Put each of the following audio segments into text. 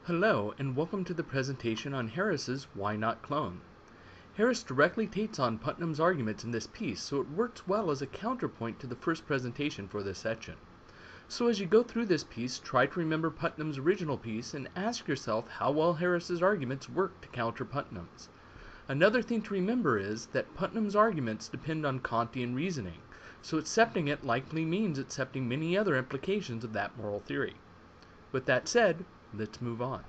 Hello, and welcome to the presentation on Harris's Why Not Clone. Harris directly takes on Putnam's arguments in this piece, so it works well as a counterpoint to the first presentation for this section. So as you go through this piece, try to remember Putnam's original piece and ask yourself how well Harris's arguments work to counter Putnam's. Another thing to remember is that Putnam's arguments depend on Kantian reasoning, so accepting it likely means accepting many other implications of that moral theory. With that said, let's move on.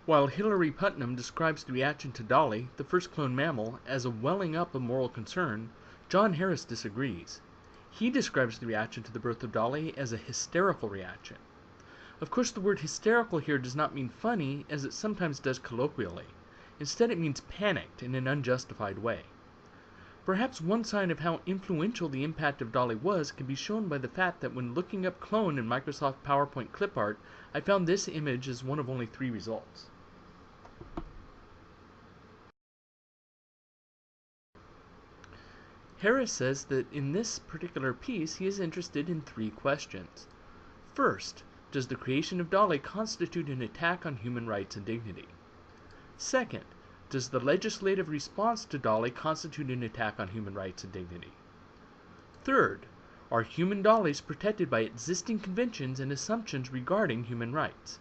While Hilary Putnam describes the reaction to Dolly, the first cloned mammal, as a welling up of moral concern, John Harris disagrees. He describes the reaction to the birth of Dolly as a hysterical reaction. Of course, the word hysterical here does not mean funny, as it sometimes does colloquially. Instead, it means panicked in an unjustified way. Perhaps one sign of how influential the impact of Dolly was can be shown by the fact that when looking up clone in Microsoft PowerPoint clip art, I found this image as one of only 3 results. Harris says that in this particular piece he is interested in 3 questions. First, does the creation of Dolly constitute an attack on human rights and dignity? Second, does the legislative response to Dolly constitute an attack on human rights and dignity? Third, are human dollies protected by existing conventions and assumptions regarding human rights?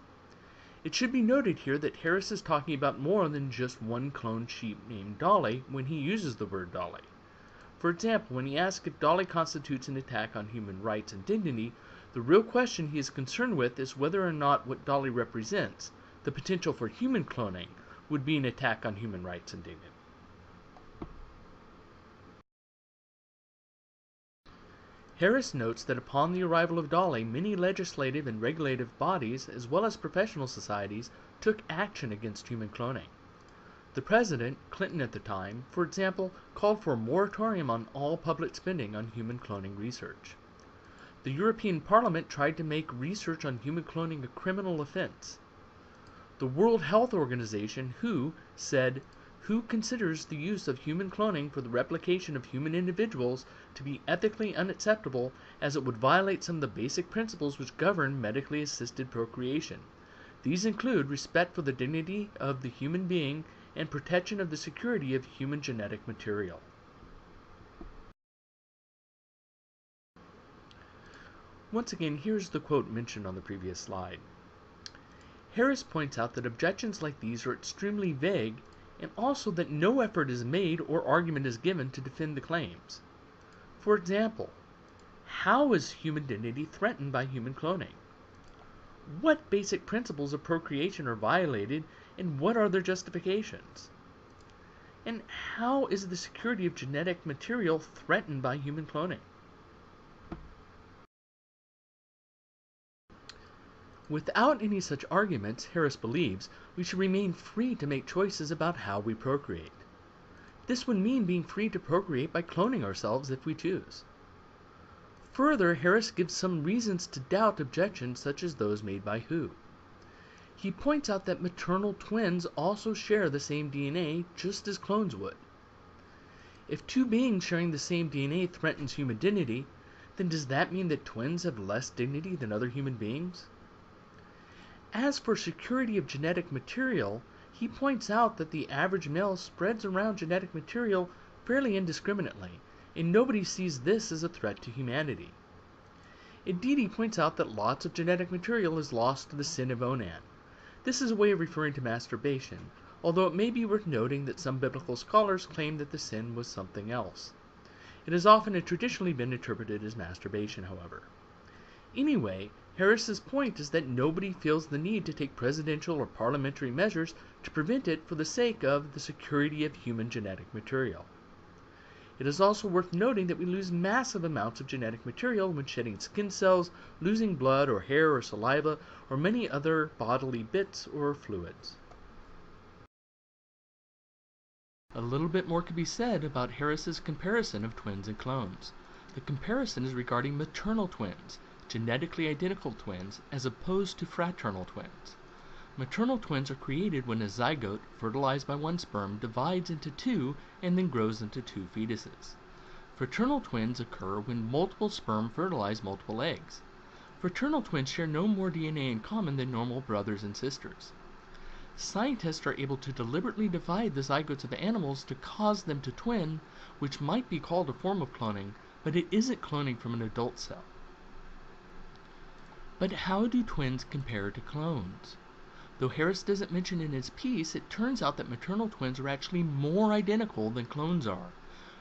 It should be noted here that Harris is talking about more than just one cloned sheep named Dolly when he uses the word Dolly. For example, when he asks if Dolly constitutes an attack on human rights and dignity, the real question he is concerned with is whether or not what Dolly represents, the potential for human cloning, would be an attack on human rights and dignity. Harris notes that upon the arrival of Dolly, many legislative and regulative bodies, as well as professional societies, took action against human cloning. The President, Clinton at the time, for example, called for a moratorium on all public spending on human cloning research. The European Parliament tried to make research on human cloning a criminal offense. The World Health Organization, WHO, said, "WHO considers the use of human cloning for the replication of human individuals to be ethically unacceptable, as it would violate some of the basic principles which govern medically assisted procreation. These include respect for the dignity of the human being and protection of the security of human genetic material." Once again, here's the quote mentioned on the previous slide. Harris points out that objections like these are extremely vague, and also that no effort is made or argument is given to defend the claims. For example, how is human dignity threatened by human cloning? What basic principles of procreation are violated, and what are their justifications? And how is the security of genetic material threatened by human cloning? Without any such arguments, Harris believes, we should remain free to make choices about how we procreate. This would mean being free to procreate by cloning ourselves if we choose. Further, Harris gives some reasons to doubt objections such as those made by WHO. He points out that maternal twins also share the same DNA just as clones would. If 2 beings sharing the same DNA threatens human dignity, then does that mean that twins have less dignity than other human beings? As for security of genetic material, he points out that the average male spreads around genetic material fairly indiscriminately, and nobody sees this as a threat to humanity. Indeed, he points out that lots of genetic material is lost to the sin of Onan. This is a way of referring to masturbation, although it may be worth noting that some biblical scholars claim that the sin was something else. It has often and traditionally been interpreted as masturbation, however. Anyway, Harris's point is that nobody feels the need to take presidential or parliamentary measures to prevent it for the sake of the security of human genetic material. It is also worth noting that we lose massive amounts of genetic material when shedding skin cells, losing blood or hair or saliva, or many other bodily bits or fluids. A little bit more could be said about Harris's comparison of twins and clones. The comparison is regarding maternal twins, genetically identical twins, as opposed to fraternal twins. Maternal twins are created when a zygote, fertilized by 1 sperm, divides into 2 and then grows into 2 fetuses. Fraternal twins occur when multiple sperm fertilize multiple eggs. Fraternal twins share no more DNA in common than normal brothers and sisters. Scientists are able to deliberately divide the zygotes of animals to cause them to twin, which might be called a form of cloning, but it isn't cloning from an adult cell. But how do twins compare to clones? Though Harris doesn't mention in his piece, it turns out that maternal twins are actually more identical than clones are,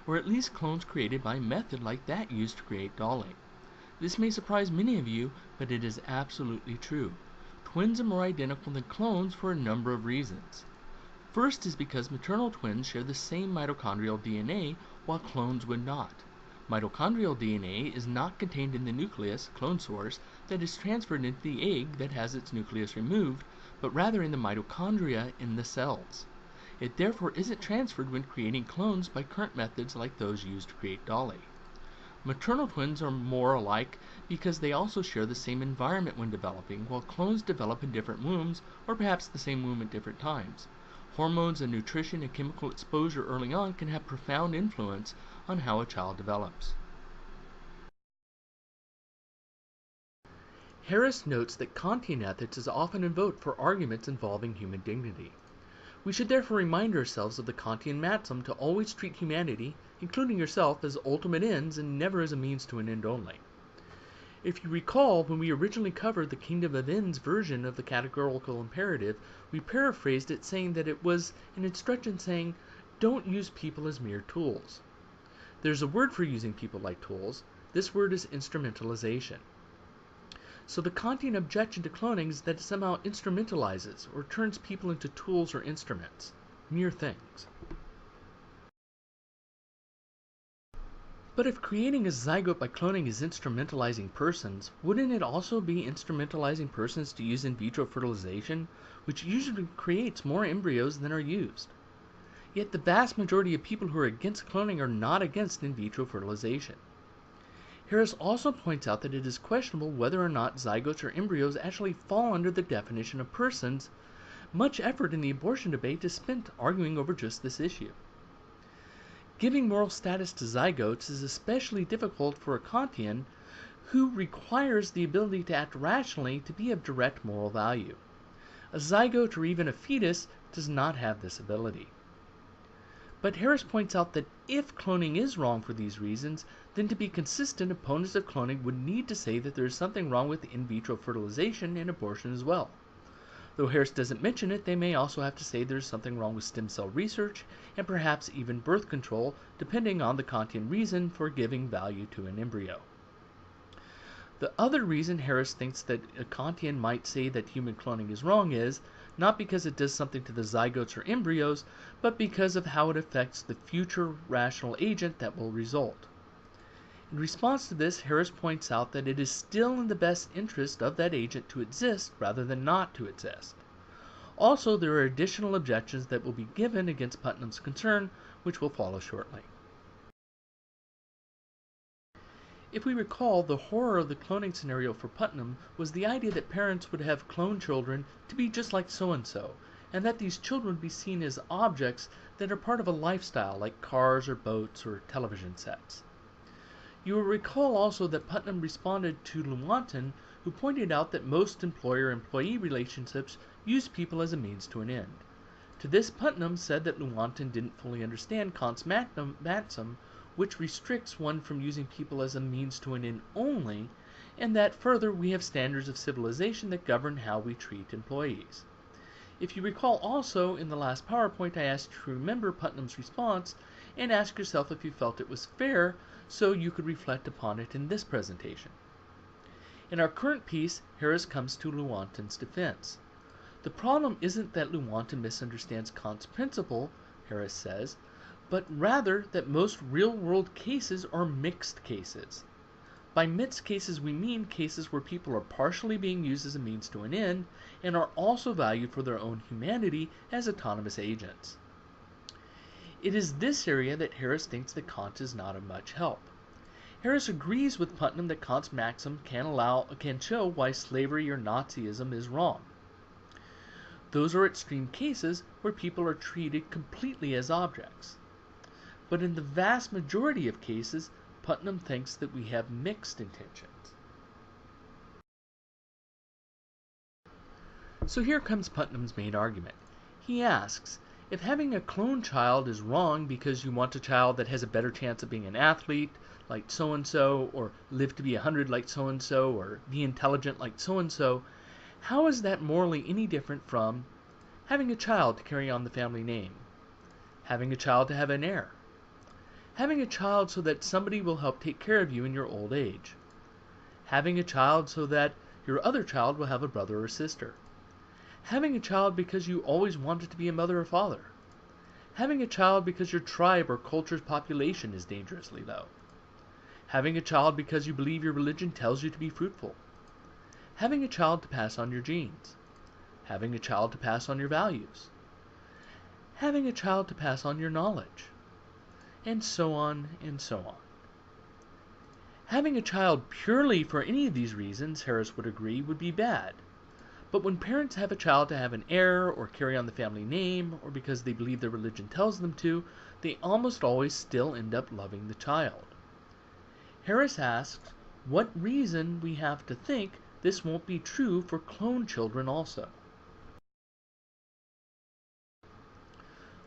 or at least clones created by a method like that used to create Dolly. This may surprise many of you, but it is absolutely true. Twins are more identical than clones for a number of reasons. First is because maternal twins share the same mitochondrial DNA, while clones would not. Mitochondrial DNA is not contained in the nucleus, clone source, that is transferred into the egg that has its nucleus removed, but rather in the mitochondria in the cells. It therefore isn't transferred when creating clones by current methods like those used to create Dolly. Maternal twins are more alike because they also share the same environment when developing, while clones develop in different wombs, or perhaps the same womb at different times. Hormones and nutrition and chemical exposure early on can have profound influence on how a child develops. Harris notes that Kantian ethics is often invoked for arguments involving human dignity. We should therefore remind ourselves of the Kantian maxim to always treat humanity, including yourself, as ultimate ends and never as a means to an end only. If you recall, when we originally covered the kingdom of ends version of the categorical imperative, we paraphrased it saying that it was an instruction saying, don't use people as mere tools. There's a word for using people like tools. This word is instrumentalization. So the Kantian objection to cloning is that it somehow instrumentalizes or turns people into tools or instruments, mere things. But if creating a zygote by cloning is instrumentalizing persons, wouldn't it also be instrumentalizing persons to use in vitro fertilization, which usually creates more embryos than are used? Yet the vast majority of people who are against cloning are not against in vitro fertilization. Harris also points out that it is questionable whether or not zygotes or embryos actually fall under the definition of persons. Much effort in the abortion debate is spent arguing over just this issue. Giving moral status to zygotes is especially difficult for a Kantian who requires the ability to act rationally to be of direct moral value. A zygote or even a fetus does not have this ability. But Harris points out that if cloning is wrong for these reasons, then to be consistent, opponents of cloning would need to say that there is something wrong with in vitro fertilization and abortion as well. Though Harris doesn't mention it, they may also have to say there's something wrong with stem cell research and perhaps even birth control, depending on the Kantian reason for giving value to an embryo. The other reason Harris thinks that a Kantian might say that human cloning is wrong is not because it does something to the zygotes or embryos, but because of how it affects the future rational agent that will result. In response to this, Harris points out that it is still in the best interest of that agent to exist rather than not to exist. Also, there are additional objections that will be given against Putnam's concern, which will follow shortly. If we recall, the horror of the cloning scenario for Putnam was the idea that parents would have cloned children to be just like so-and-so, and that these children would be seen as objects that are part of a lifestyle like cars or boats or television sets. You will recall also that Putnam responded to Lewontin, who pointed out that most employer-employee relationships use people as a means to an end. To this, Putnam said that Lewontin didn't fully understand Kant's maxim, which restricts one from using people as a means to an end only, and that further we have standards of civilization that govern how we treat employees. If you recall also, in the last PowerPoint I asked you to remember Putnam's response and ask yourself if you felt it was fair so you could reflect upon it in this presentation. In our current piece, Harris comes to Lewontin's defense. The problem isn't that Lewontin misunderstands Kant's principle, Harris says, but rather that most real-world cases are mixed cases. By mixed cases we mean cases where people are partially being used as a means to an end and are also valued for their own humanity as autonomous agents. It is this area that Harris thinks that Kant is not of much help. Harris agrees with Putnam that Kant's maxim can show why slavery or Nazism is wrong. Those are extreme cases where people are treated completely as objects. But in the vast majority of cases, Putnam thinks that we have mixed intentions. So here comes Putnam's main argument. He asks, if having a clone child is wrong because you want a child that has a better chance of being an athlete, like so-and-so, or live to be 100 like so-and-so, or be intelligent like so-and-so, how is that morally any different from having a child to carry on the family name, having a child to have an heir, having a child so that somebody will help take care of you in your old age, having a child so that your other child will have a brother or sister, having a child because you always wanted to be a mother or father, having a child because your tribe or culture's population is dangerously low, having a child because you believe your religion tells you to be fruitful, having a child to pass on your genes, having a child to pass on your values, having a child to pass on your knowledge, and so on and so on. Having a child purely for any of these reasons, Harris would agree, would be bad. But when parents have a child to have an heir, or carry on the family name, or because they believe their religion tells them to, they almost always still end up loving the child. Harris asks what reason we have to think this won't be true for clone children also.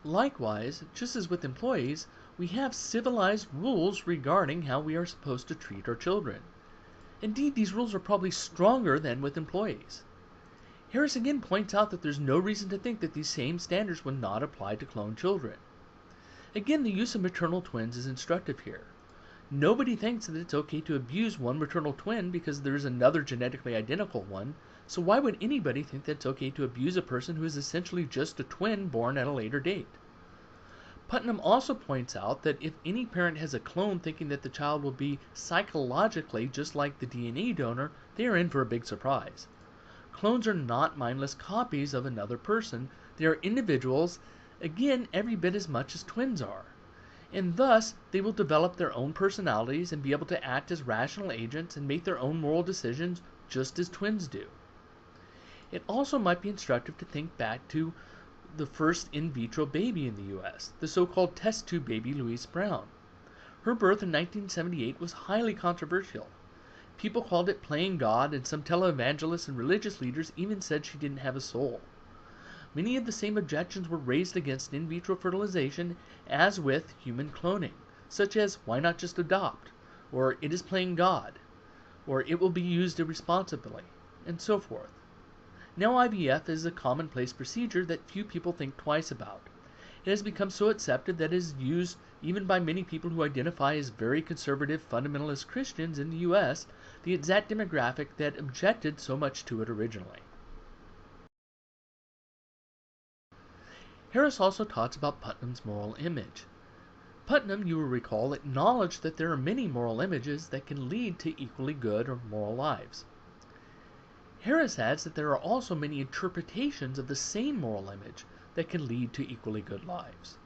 Likewise, just as with employees, we have civilized rules regarding how we are supposed to treat our children. Indeed, these rules are probably stronger than with employees. Harris again points out that there's no reason to think that these same standards would not apply to clone children. Again, the use of maternal twins is instructive here. Nobody thinks that it's okay to abuse one maternal twin because there is another genetically identical one, so why would anybody think that it's okay to abuse a person who is essentially just a twin born at a later date? Putnam also points out that if any parent has a clone thinking that the child will be psychologically just like the DNA donor, they are in for a big surprise. Clones are not mindless copies of another person. They are individuals, again, every bit as much as twins are. And thus, they will develop their own personalities and be able to act as rational agents and make their own moral decisions just as twins do. It also might be instructive to think back to the first in vitro baby in the US, the so-called test tube baby Louise Brown. Her birth in 1978 was highly controversial. People called it playing God, and some televangelists and religious leaders even said she didn't have a soul. Many of the same objections were raised against in vitro fertilization as with human cloning, such as why not just adopt, or it is playing God, or it will be used irresponsibly, and so forth. Now IVF is a commonplace procedure that few people think twice about. It has become so accepted that it is used even by many people who identify as very conservative fundamentalist Christians in the US, the exact demographic that objected so much to it originally. Harris also talks about Putnam's moral image. Putnam, you will recall, acknowledged that there are many moral images that can lead to equally good or moral lives. Harris adds that there are also many interpretations of the same moral image that can lead to equally good lives.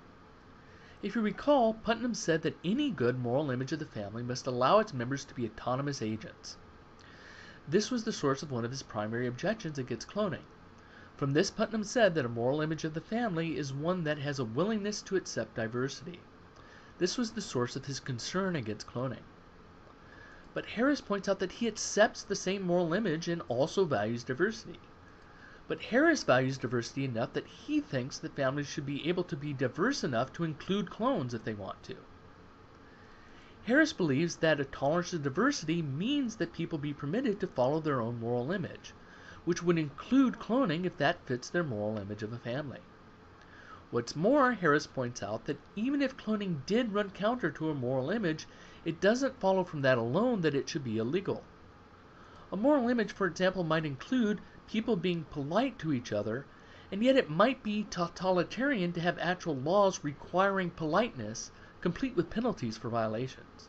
If you recall, Putnam said that any good moral image of the family must allow its members to be autonomous agents. This was the source of one of his primary objections against cloning. From this, Putnam said that a moral image of the family is one that has a willingness to accept diversity. This was the source of his concern against cloning. But Harris points out that he accepts the same moral image and also values diversity. But Harris values diversity enough that he thinks that families should be able to be diverse enough to include clones if they want to. Harris believes that a tolerance of diversity means that people be permitted to follow their own moral image, which would include cloning if that fits their moral image of a family. What's more, Harris points out that even if cloning did run counter to a moral image, it doesn't follow from that alone that it should be illegal. A moral image, for example, might include people being polite to each other, and yet it might be totalitarian to have actual laws requiring politeness, complete with penalties for violations.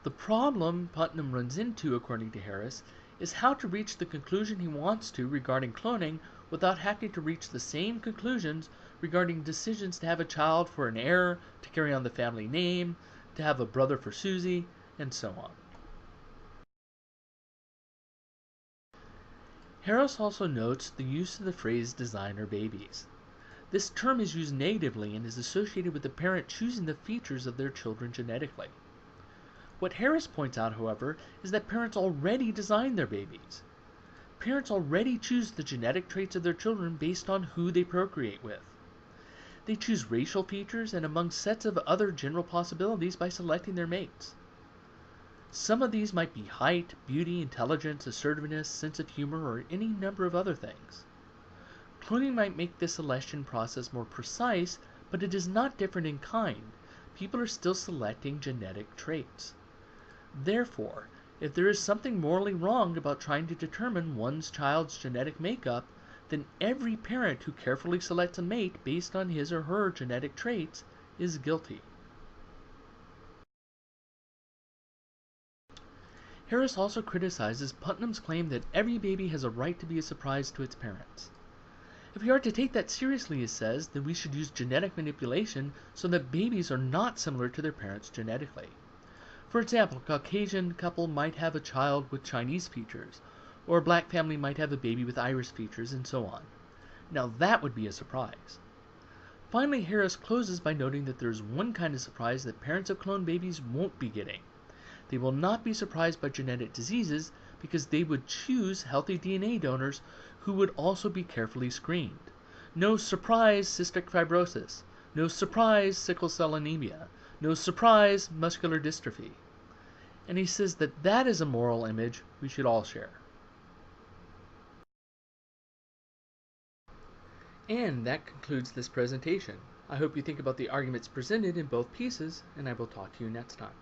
The problem Putnam runs into, according to Harris, is how to reach the conclusion he wants to regarding cloning without having to reach the same conclusions regarding decisions to have a child for an heir, to carry on the family name, to have a brother for Susie, and so on. Harris also notes the use of the phrase designer babies. This term is used negatively and is associated with the parent choosing the features of their children genetically. What Harris points out, however, is that parents already design their babies. Parents already choose the genetic traits of their children based on who they procreate with. They choose racial features and among sets of other general possibilities by selecting their mates. Some of these might be height, beauty, intelligence, assertiveness, sense of humor, or any number of other things. Cloning might make this selection process more precise, but it is not different in kind. People are still selecting genetic traits. Therefore, if there is something morally wrong about trying to determine one's child's genetic makeup, then every parent who carefully selects a mate based on his or her genetic traits is guilty. Harris also criticizes Putnam's claim that every baby has a right to be a surprise to its parents. If we are to take that seriously, he says, then we should use genetic manipulation so that babies are not similar to their parents genetically. For example, a Caucasian couple might have a child with Chinese features, or a black family might have a baby with Irish features, and so on. Now that would be a surprise. Finally, Harris closes by noting that there is one kind of surprise that parents of cloned babies won't be getting. They will not be surprised by genetic diseases because they would choose healthy DNA donors who would also be carefully screened. No surprise cystic fibrosis. No surprise sickle cell anemia. No surprise muscular dystrophy. And he says that that is a moral image we should all share. And that concludes this presentation. I hope you think about the arguments presented in both pieces, and I will talk to you next time.